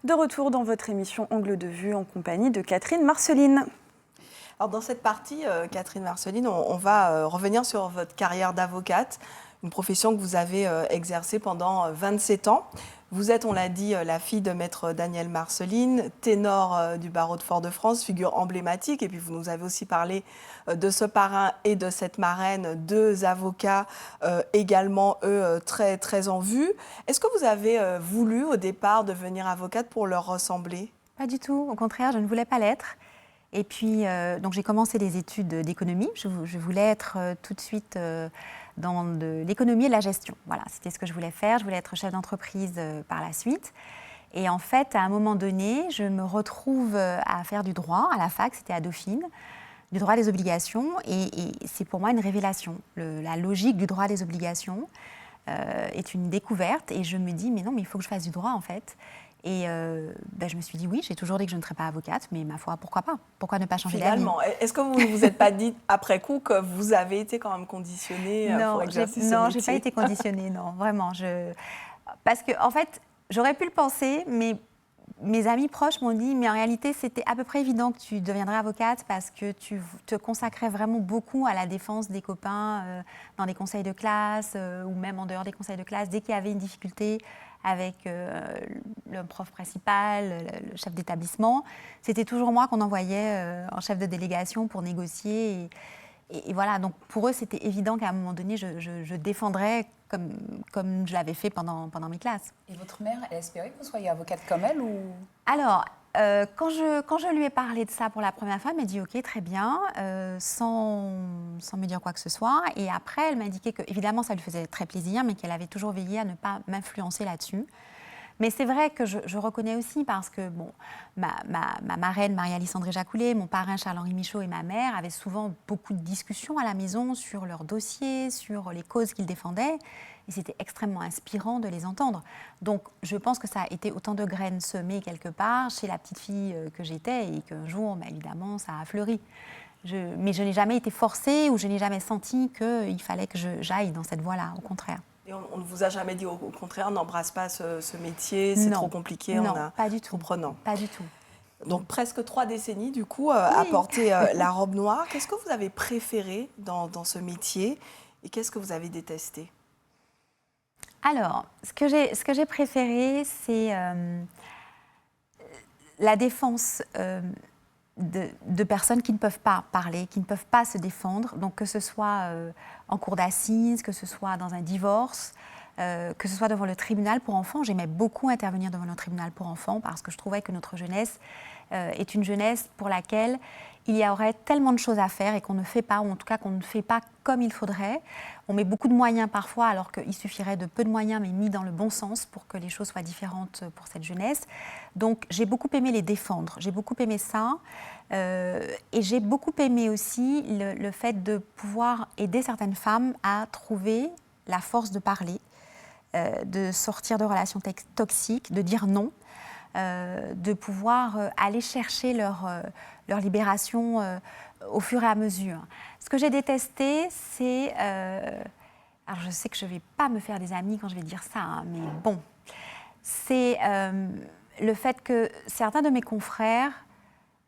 De retour dans votre émission Angle de vue en compagnie de Catherine Marceline. Alors dans cette partie, Catherine Marceline, on va revenir sur votre carrière d'avocate, une profession que vous avez exercée pendant 27 ans. Vous êtes, on l'a dit, la fille de maître Daniel Marceline, ténor du barreau de Fort-de-France, figure emblématique. Et puis vous nous avez aussi parlé de ce parrain et de cette marraine, deux avocats également, eux, très, très en vue. Est-ce que vous avez voulu au départ devenir avocate pour leur ressembler ? Pas du tout, au contraire, je ne voulais pas l'être. Et puis, donc j'ai commencé des études d'économie. Je voulais être tout de suite dans de l'économie et de la gestion. Voilà, c'était ce que je voulais faire. Je voulais être chef d'entreprise par la suite. Et en fait, à un moment donné, je me retrouve à faire du droit à la fac, c'était à Dauphine, du droit des obligations. Et c'est pour moi une révélation. La logique du droit des obligations est une découverte. Et je me dis, mais non, mais il faut que je fasse du droit en fait. Et je me suis dit oui, j'ai toujours dit que je ne serais pas avocate, mais ma foi, pourquoi pas ? Pourquoi ne pas changer d'avis ? Finalement, est-ce que vous ne vous êtes pas dit après coup que vous avez été quand même conditionnée pour exercer ce métier ? Non, je n'ai pas été conditionnée, non, vraiment. Parce que, en fait, j'aurais pu le penser, mais mes amis proches m'ont dit, mais en réalité, c'était à peu près évident que tu deviendrais avocate parce que tu te consacrais vraiment beaucoup à la défense des copains dans des conseils de classe ou même en dehors des conseils de classe, dès qu'il y avait une difficulté avec le prof principal, le chef d'établissement. C'était toujours moi qu'on envoyait en chef de délégation pour négocier. Et voilà, donc pour eux, c'était évident qu'à un moment donné, je défendrais comme je l'avais fait pendant mes classes. Et votre mère, elle espérait que vous soyez avocate comme elle ou... Alors, quand je lui ai parlé de ça pour la première fois, elle m'a dit « Ok, très bien », sans me dire quoi que ce soit. Et après, elle m'a indiqué que, évidemment, ça lui faisait très plaisir, mais qu'elle avait toujours veillé à ne pas m'influencer là-dessus. Mais c'est vrai que je reconnais aussi parce que bon, ma marraine Marie-Alice André-Jacoulet, mon parrain Charles-Henri Michaud et ma mère avaient souvent beaucoup de discussions à la maison sur leurs dossiers, sur les causes qu'ils défendaient. Et c'était extrêmement inspirant de les entendre. Donc je pense que ça a été autant de graines semées quelque part chez la petite fille que j'étais et qu'un jour, évidemment, ça a fleuri. Mais je n'ai jamais été forcée ou je n'ai jamais senti qu'il fallait que j'aille dans cette voie-là, au contraire. Et on ne vous a jamais dit au contraire, n'embrasse pas ce métier, c'est trop compliqué, pas du tout. trop prenant. Pas du tout. Donc presque 3 décennies du coup à porter la robe noire. Qu'est-ce que vous avez préféré dans ce métier et qu'est-ce que vous avez détesté ? Alors, ce que j'ai préféré, c'est la défense de personnes qui ne peuvent pas parler, qui ne peuvent pas se défendre, donc que ce soit en cour d'assises, que ce soit dans un divorce, que ce soit devant le tribunal pour enfants. J'aimais beaucoup intervenir devant le tribunal pour enfants parce que je trouvais que notre jeunesse est une jeunesse pour laquelle il y aurait tellement de choses à faire et qu'on ne fait pas, ou en tout cas qu'on ne fait pas comme il faudrait. On met beaucoup de moyens parfois, alors qu'il suffirait de peu de moyens, mais mis dans le bon sens pour que les choses soient différentes pour cette jeunesse. Donc j'ai beaucoup aimé les défendre, j'ai beaucoup aimé ça. Et j'ai beaucoup aimé aussi le fait de pouvoir aider certaines femmes à trouver la force de parler, de sortir de relations toxiques, de dire non, de pouvoir aller chercher leur libération au fur et à mesure. Ce que j'ai détesté, c'est... alors je sais que je ne vais pas me faire des amis quand je vais dire ça, hein, mais bon, c'est le fait que certains de mes confrères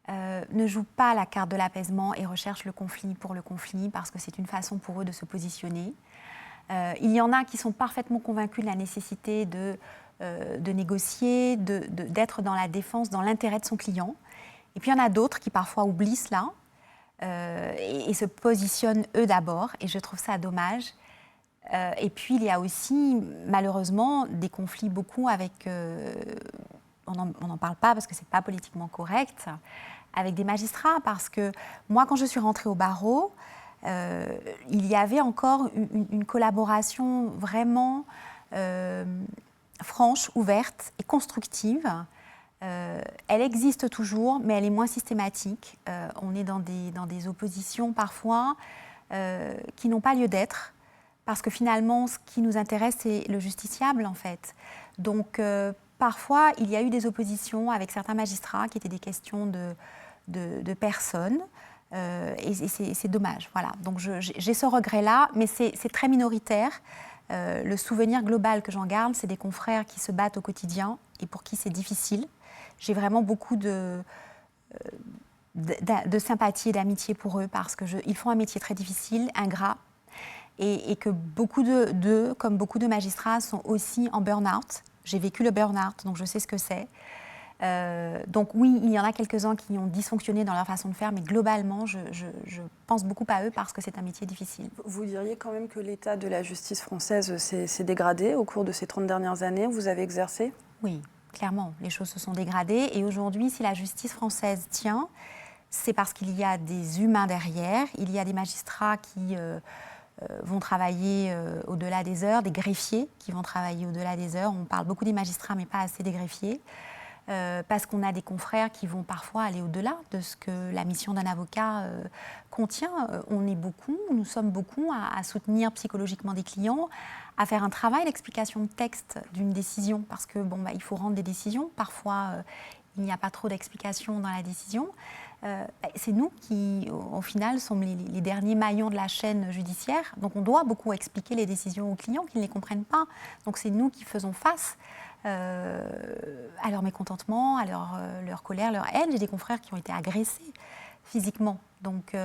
ne jouent pas la carte de l'apaisement et recherchent le conflit pour le conflit parce que c'est une façon pour eux de se positionner. Il y en a qui sont parfaitement convaincus de la nécessité de négocier, d'être dans la défense, dans l'intérêt de son client. Et puis il y en a d'autres qui parfois oublient cela et se positionnent eux d'abord. Et je trouve ça dommage. Et puis il y a aussi malheureusement des conflits beaucoup avec... on n'en parle pas parce que ce n'est pas politiquement correct, avec des magistrats. Parce que moi, quand je suis rentrée au barreau, il y avait encore une collaboration vraiment franche, ouverte et constructive. Elle existe toujours, mais elle est moins systématique. On est dans des oppositions parfois qui n'ont pas lieu d'être, parce que finalement, ce qui nous intéresse, c'est le justiciable, en fait. Donc, parfois, il y a eu des oppositions avec certains magistrats qui étaient des questions de personnes. Et c'est dommage. Voilà. Donc j'ai ce regret-là, mais c'est très minoritaire. Le souvenir global que j'en garde, c'est des confrères qui se battent au quotidien et pour qui c'est difficile. j'ai vraiment beaucoup de sympathie et d'amitié pour eux parce qu'ils font un métier très difficile, ingrat, et que beaucoup d'eux, comme beaucoup de magistrats, sont aussi en burn-out. J'ai vécu le burn-out, donc je sais ce que c'est. Donc oui, il y en a quelques-uns qui ont dysfonctionné dans leur façon de faire, mais globalement, je pense beaucoup à eux parce que c'est un métier difficile. Vous diriez quand même que l'état de la justice française s'est dégradé au cours de ces 30 dernières années où vous avez exercé ? Oui, clairement, les choses se sont dégradées. Et aujourd'hui, si la justice française tient, c'est parce qu'il y a des humains derrière, il y a des magistrats qui vont travailler au-delà des heures, des greffiers qui vont travailler au-delà des heures. On parle beaucoup des magistrats, mais pas assez des greffiers. Parce qu'on a des confrères qui vont parfois aller au-delà de ce que la mission d'un avocat contient. Nous sommes beaucoup à soutenir psychologiquement des clients, à faire un travail d'explication de texte d'une décision, parce que il faut rendre des décisions. Parfois, il n'y a pas trop d'explications dans la décision. C'est nous qui, au final, sommes les derniers maillons de la chaîne judiciaire. Donc on doit beaucoup expliquer les décisions aux clients qui ne les comprennent pas. Donc c'est nous qui faisons face à leur mécontentement, à leur colère, leur haine. J'ai des confrères qui ont été agressés physiquement. Donc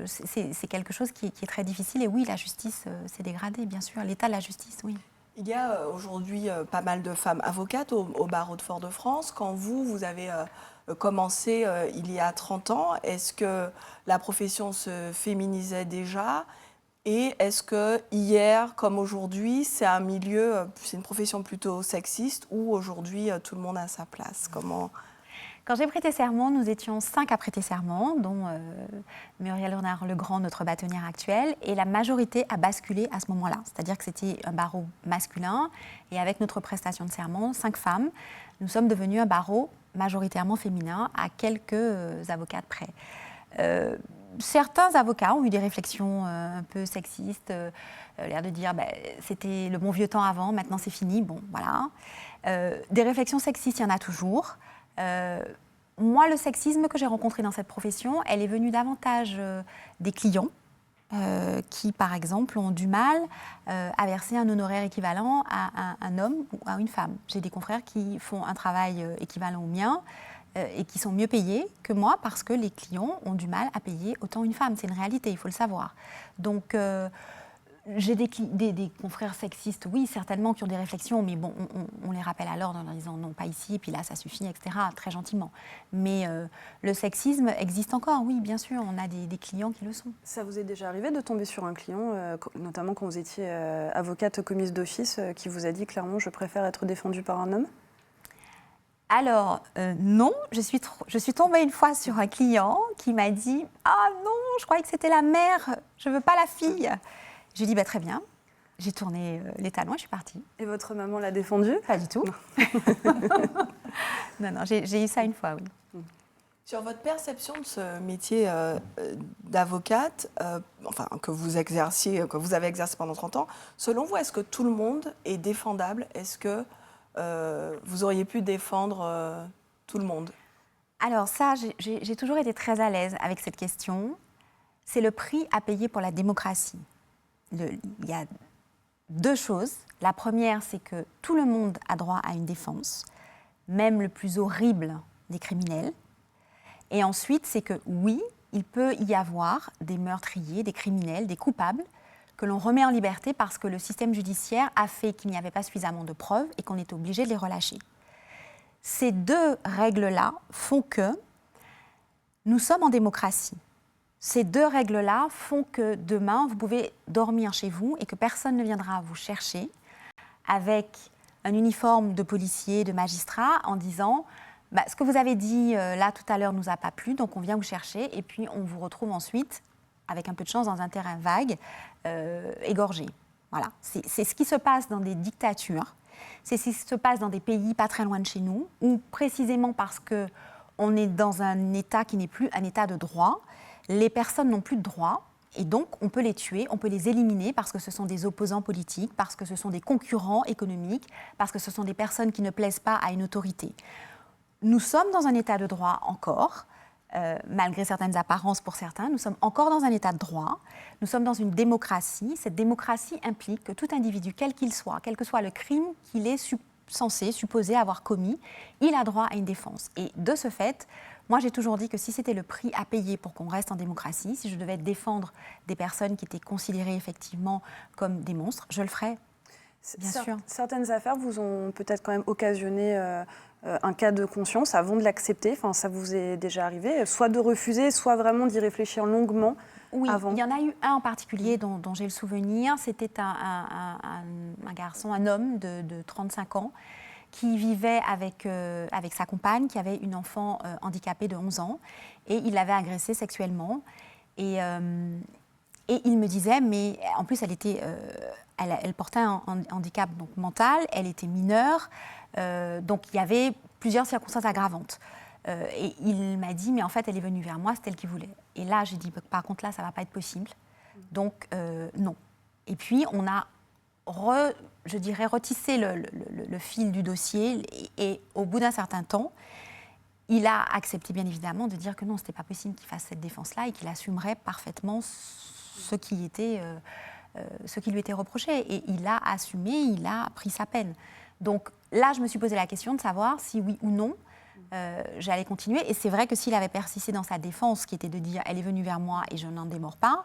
c'est quelque chose qui est très difficile. Et oui, la justice s'est dégradée, bien sûr. L'état de la justice, oui. Il y a aujourd'hui pas mal de femmes avocates au barreau de Fort-de-France. Quand vous avez commencé il y a 30 ans, est-ce que la profession se féminisait déjà ? Et est-ce que hier, comme aujourd'hui, c'est une profession plutôt sexiste ou aujourd'hui tout le monde a sa place ? Comment... Quand j'ai prêté serment, nous étions 5 à prêter serment, dont Muriel Renard-Legrand, notre bâtonnière actuelle, et la majorité a basculé à ce moment-là. C'est-à-dire que c'était un barreau masculin, et avec notre prestation de serment, 5 femmes, nous sommes devenus un barreau majoritairement féminin, à quelques avocats de près. Certains avocats ont eu des réflexions un peu sexistes, l'air de dire c'était le bon vieux temps avant, maintenant c'est fini, bon voilà. Des réflexions sexistes, il y en a toujours. Moi, le sexisme que j'ai rencontré dans cette profession, elle est venue davantage des clients qui, par exemple, ont du mal à verser un honoraire équivalent à un homme ou à une femme. J'ai des confrères qui font un travail équivalent au mien et qui sont mieux payés que moi parce que les clients ont du mal à payer autant une femme. C'est une réalité, il faut le savoir. Donc, j'ai des confrères sexistes, oui, certainement, qui ont des réflexions, mais bon, on les rappelle à l'ordre en leur disant non, pas ici, et puis là, ça suffit, etc., très gentiment. Mais le sexisme existe encore, oui, bien sûr, on a des clients qui le sont. Ça vous est déjà arrivé de tomber sur un client, notamment quand vous étiez avocate commise d'office, qui vous a dit clairement « je préfère être défendue par un homme » ? Alors, non, je suis tombée une fois sur un client qui m'a dit « ah non, je croyais que c'était la mère, je veux pas la fille ». Je lui ai dit très bien, j'ai tourné les talons et je suis partie. Et votre maman l'a défendue ? Pas du tout. Non, j'ai eu ça une fois, oui. Sur votre perception de ce métier d'avocate, que vous avez exercé pendant 30 ans, selon vous, est-ce que tout le monde est défendable ? Est-ce que vous auriez pu défendre tout le monde ? Alors ça, j'ai toujours été très à l'aise avec cette question. C'est le prix à payer pour la démocratie. Il y a 2 choses. La première, c'est que tout le monde a droit à une défense, même le plus horrible des criminels. Et ensuite, c'est que oui, il peut y avoir des meurtriers, des criminels, des coupables que l'on remet en liberté parce que le système judiciaire a fait qu'il n'y avait pas suffisamment de preuves et qu'on est obligé de les relâcher. Ces 2 règles-là font que nous sommes en démocratie. Ces 2 règles-là font que demain, vous pouvez dormir chez vous et que personne ne viendra vous chercher avec un uniforme de policier, de magistrat, en disant ce que vous avez dit là tout à l'heure ne nous a pas plu, donc on vient vous chercher et puis on vous retrouve ensuite, avec un peu de chance, dans un terrain vague, égorgé. Voilà. C'est ce qui se passe dans des dictatures, c'est ce qui se passe dans des pays pas très loin de chez nous, où précisément parce qu'on est dans un État qui n'est plus un État de droit, les personnes n'ont plus de droits et donc on peut les tuer, on peut les éliminer parce que ce sont des opposants politiques, parce que ce sont des concurrents économiques, parce que ce sont des personnes qui ne plaisent pas à une autorité. Nous sommes dans un état de droit encore, malgré certaines apparences pour certains, nous sommes encore dans un état de droit, nous sommes dans une démocratie. Cette démocratie implique que tout individu, quel qu'il soit, quel que soit le crime qu'il ait censé, supposé avoir commis, il a droit à une défense. Et de ce fait, moi j'ai toujours dit que si c'était le prix à payer pour qu'on reste en démocratie, si je devais défendre des personnes qui étaient considérées effectivement comme des monstres, je le ferais, bien sûr. Certaines affaires vous ont peut-être quand même occasionné un cas de conscience avant de l'accepter. Enfin, ça vous est déjà arrivé, soit de refuser, soit vraiment d'y réfléchir longuement. Oui, avant. il y en a eu un en particulier dont j'ai le souvenir. C'était un garçon, un homme de 35 ans qui vivait avec sa compagne, qui avait une enfant handicapée de 11 ans. Et il l'avait agressée sexuellement. Et il me disait, mais en plus, elle portait un handicap donc, mental, elle était mineure. Donc, il y avait plusieurs circonstances aggravantes. Et il m'a dit, mais en fait, elle est venue vers moi, c'est elle qui voulait. Et là, j'ai dit, par contre, là, ça ne va pas être possible. Donc, non. Et puis, on a, retissé le fil du dossier. Et au bout d'un certain temps, il a accepté, bien évidemment, de dire que non, ce n'était pas possible qu'il fasse cette défense-là et qu'il assumerait parfaitement ce qui lui était reproché. Et il a assumé, il a pris sa peine. Donc là, je me suis posé la question de savoir si oui ou non, j'allais continuer. Et c'est vrai que s'il avait persisté dans sa défense, qui était de dire « elle est venue vers moi et je n'en démords pas »,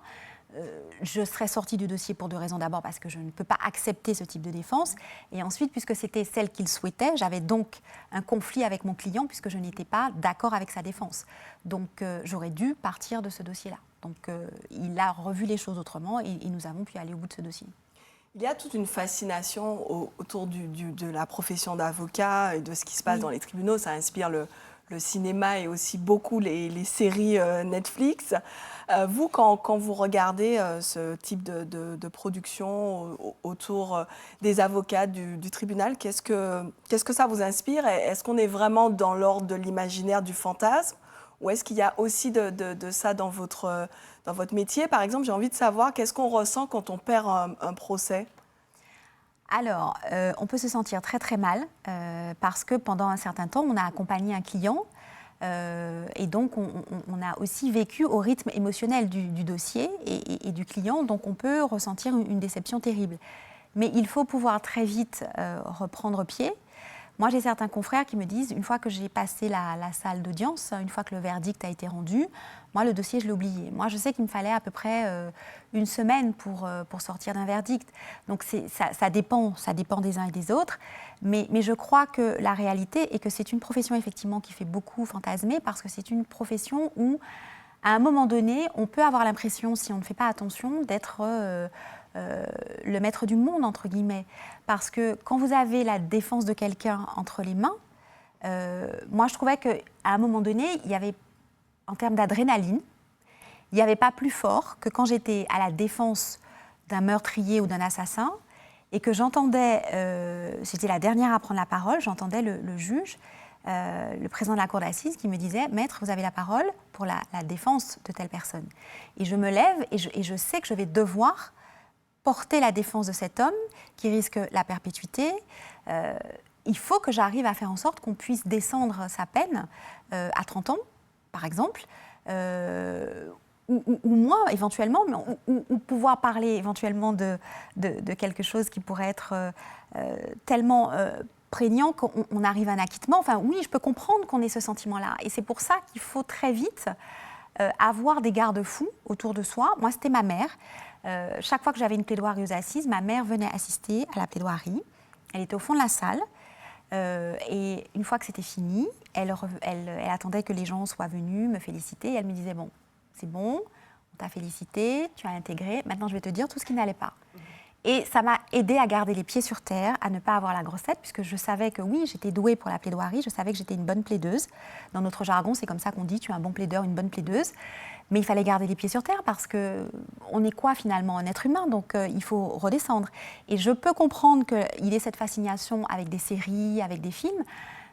je serais sortie du dossier pour deux raisons. D'abord parce que je ne peux pas accepter ce type de défense. Et ensuite, puisque c'était celle qu'il souhaitait, j'avais donc un conflit avec mon client puisque je n'étais pas d'accord avec sa défense. Donc j'aurais dû partir de ce dossier-là. Donc il a revu les choses autrement et nous avons pu aller au bout de ce dossier. Il y a toute une fascination autour de la profession d'avocat et de ce qui se passe dans les tribunaux. Ça inspire le cinéma et aussi beaucoup les séries Netflix. Vous, quand vous regardez ce type de production autour des avocats du tribunal, qu'est-ce que ça vous inspire? Est-ce qu'on est vraiment dans l'ordre de l'imaginaire, du fantasme? Ou est-ce qu'il y a aussi de ça dans votre métier? Par exemple, j'ai envie de savoir qu'est-ce qu'on ressent quand on perd un procès? Alors, on peut se sentir très très mal parce que pendant un certain temps, on a accompagné un client et donc on a aussi vécu au rythme émotionnel du dossier et du client, donc on peut ressentir une déception terrible. Mais il faut pouvoir très vite reprendre pied. Moi, j'ai certains confrères qui me disent, une fois que j'ai passé la salle d'audience, une fois que le verdict a été rendu, moi, le dossier, je l'ai oublié. Moi, je sais qu'il me fallait à peu près une semaine pour sortir d'un verdict. Donc, ça dépend des uns et des autres. Mais je crois que la réalité est que c'est une profession, effectivement, qui fait beaucoup fantasmer parce que c'est une profession où, à un moment donné, on peut avoir l'impression, si on ne fait pas attention, d'être le maître du monde, entre guillemets. Parce que quand vous avez la défense de quelqu'un entre les mains, moi, je trouvais qu'à un moment donné, il y avait, en termes d'adrénaline, il n'y avait pas plus fort que quand j'étais à la défense d'un meurtrier ou d'un assassin et que j'entendais, c'était la dernière à prendre la parole, j'entendais le juge, le président de la cour d'assises qui me disait « Maître, vous avez la parole pour la défense de telle personne ». Et je me lève et je sais que je vais devoir porter la défense de cet homme qui risque la perpétuité. Il faut que j'arrive à faire en sorte qu'on puisse descendre sa peine à 30 ans, par exemple, ou moins éventuellement, ou pouvoir parler éventuellement de quelque chose qui pourrait être tellement prégnant qu'on arrive à un acquittement. Enfin, oui, je peux comprendre qu'on ait ce sentiment-là. Et c'est pour ça qu'il faut très vite avoir des garde-fous autour de soi. Moi, c'était ma mère. Chaque fois que j'avais une plaidoirie aux assises, ma mère venait assister à la plaidoirie. Elle était au fond de la salle. Et une fois que c'était fini, elle attendait que les gens soient venus me féliciter. Et elle me disait, bon, c'est bon, on t'a félicité, tu as intégré, maintenant je vais te dire tout ce qui n'allait pas. Et ça m'a aidée à garder les pieds sur terre, à ne pas avoir la grosse tête, puisque je savais que oui, j'étais douée pour la plaidoirie, je savais que j'étais une bonne plaideuse. Dans notre jargon, c'est comme ça qu'on dit, tu es un bon plaideur, une bonne plaideuse. Mais il fallait garder les pieds sur terre parce qu'on est quoi finalement? Un être humain, donc il faut redescendre. Et je peux comprendre qu'il y ait cette fascination avec des séries, avec des films,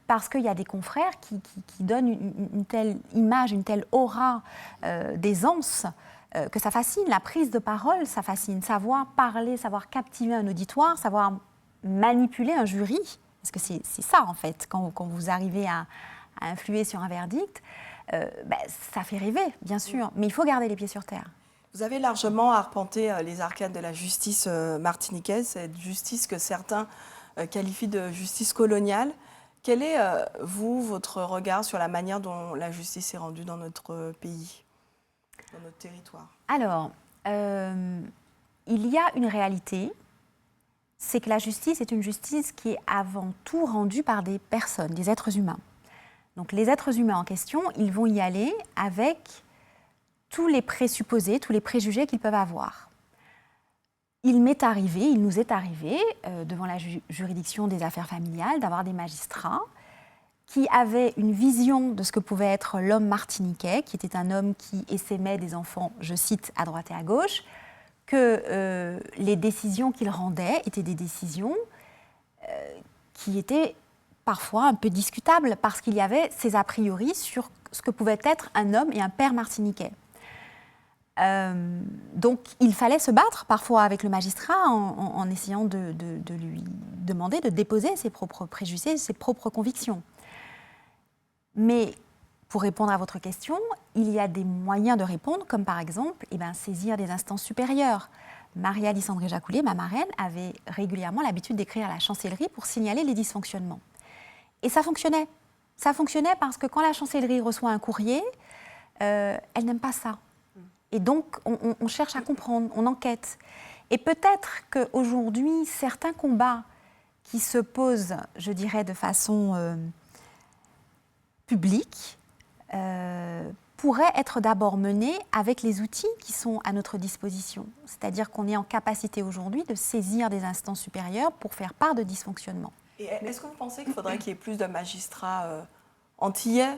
parce qu'il y a des confrères qui donnent une telle image, une telle aura d'aisance, que ça fascine. La prise de parole, ça fascine. Savoir parler, savoir captiver un auditoire, savoir manipuler un jury, parce que c'est ça en fait, quand vous arrivez à influer sur un verdict, ça fait rêver, bien sûr, mais il faut garder les pieds sur terre. Vous avez largement arpenté les arcades de la justice martiniquaise, cette justice que certains qualifie de justice coloniale. Quel est, vous, votre regard sur la manière dont la justice est rendue dans notre pays, dans notre territoire? Alors, il y a une réalité, c'est que la justice est une justice qui est avant tout rendue par des personnes, des êtres humains. Donc les êtres humains en question, ils vont y aller avec tous les présupposés, tous les préjugés qu'ils peuvent avoir. Il nous est arrivé, devant la juridiction des affaires familiales, d'avoir des magistrats qui avaient une vision de ce que pouvait être l'homme martiniquais, qui était un homme qui essaimait des enfants, je cite, à droite et à gauche, que les décisions qu'il rendait étaient des décisions qui étaient parfois un peu discutables, parce qu'il y avait ces a priori sur ce que pouvait être un homme et un père martiniquais. Donc il fallait se battre parfois avec le magistrat en essayant de lui demander de déposer ses propres préjugés, ses propres convictions. Mais pour répondre à votre question, il y a des moyens de répondre, comme par exemple saisir des instances supérieures. Marie-Alice André-Jacoulet, ma marraine, avait régulièrement l'habitude d'écrire à la chancellerie pour signaler les dysfonctionnements. Et ça fonctionnait. Ça fonctionnait parce que quand la chancellerie reçoit un courrier, elle n'aime pas ça. Et donc, on cherche à comprendre, on enquête. Et peut-être qu'aujourd'hui, certains combats qui se posent, je dirais, de façon publique, pourraient être d'abord menés avec les outils qui sont à notre disposition. C'est-à-dire qu'on est en capacité aujourd'hui de saisir des instances supérieures pour faire part de dysfonctionnements. Et est-ce que vous pensez qu'il faudrait qu'il y ait plus de magistrats antillais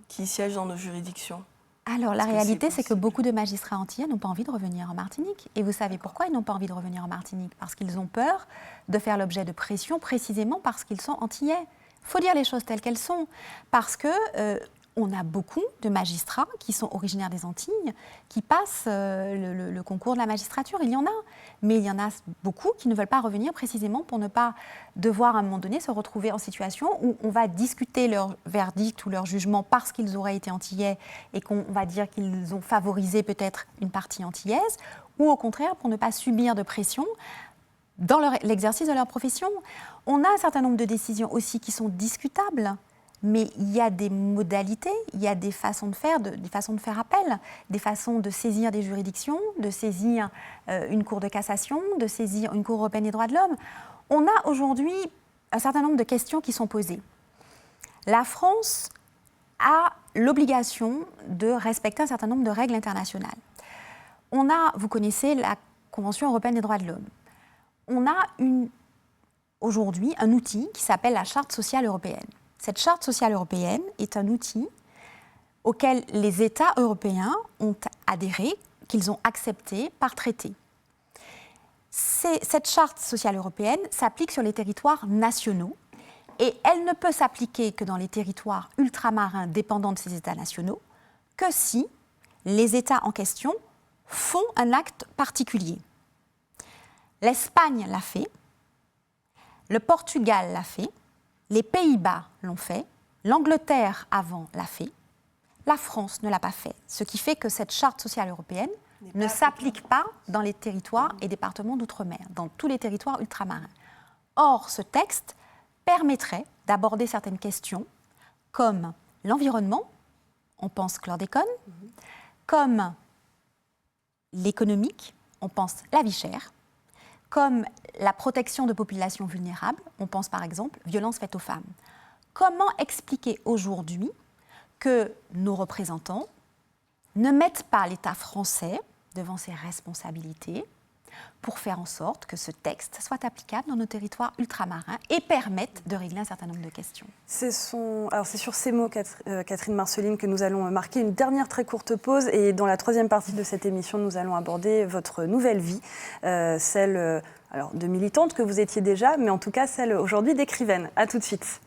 qui siègent dans nos juridictions? Alors, la réalité, c'est que beaucoup de magistrats antillais n'ont pas envie de revenir en Martinique. Et vous savez pourquoi ils n'ont pas envie de revenir en Martinique? Parce qu'ils ont peur de faire l'objet de pression, précisément parce qu'ils sont antillais. Il faut dire les choses telles qu'elles sont. Parce que on a beaucoup de magistrats qui sont originaires des Antilles, qui passent le concours de la magistrature. Il y en a. Mais il y en a beaucoup qui ne veulent pas revenir précisément pour ne pas devoir à un moment donné se retrouver en situation où on va discuter leur verdict ou leur jugement parce qu'ils auraient été antillais et qu'on va dire qu'ils ont favorisé peut-être une partie antillaise, ou au contraire pour ne pas subir de pression dans l'exercice de leur profession. On a un certain nombre de décisions aussi qui sont discutables. Mais il y a des modalités, il y a des façons de faire, des façons de faire appel, des façons de saisir des juridictions, de saisir une cour de cassation, de saisir une cour européenne des droits de l'homme. On a aujourd'hui un certain nombre de questions qui sont posées. La France a l'obligation de respecter un certain nombre de règles internationales. On a, vous connaissez la Convention européenne des droits de l'homme. On a aujourd'hui un outil qui s'appelle la Charte sociale européenne. Cette Charte sociale européenne est un outil auquel les États européens ont adhéré, qu'ils ont accepté par traité. Cette Charte sociale européenne s'applique sur les territoires nationaux et elle ne peut s'appliquer que dans les territoires ultramarins dépendants de ces États nationaux que si les États en question font un acte particulier. L'Espagne l'a fait, le Portugal l'a fait, les Pays-Bas l'ont fait, l'Angleterre avant l'a fait, la France ne l'a pas fait. Ce qui fait que cette Charte sociale européenne ne s'applique pas dans les territoires et départements d'outre-mer, dans tous les territoires ultramarins. Or, ce texte permettrait d'aborder certaines questions comme l'environnement, on pense chlordécone, comme l'économique, on pense la vie chère, comme la protection de populations vulnérables, on pense par exemple violences faites aux femmes. Comment expliquer aujourd'hui que nos représentants ne mettent pas l'État français devant ses responsabilités pour faire en sorte que ce texte soit applicable dans nos territoires ultramarins et permette de régler un certain nombre de questions? Alors c'est sur ces mots, Catherine Marceline, que nous allons marquer une dernière très courte pause. Et dans la troisième partie de cette émission, nous allons aborder votre nouvelle vie, celle de militante que vous étiez déjà, mais en tout cas celle aujourd'hui d'écrivaine. À tout de suite.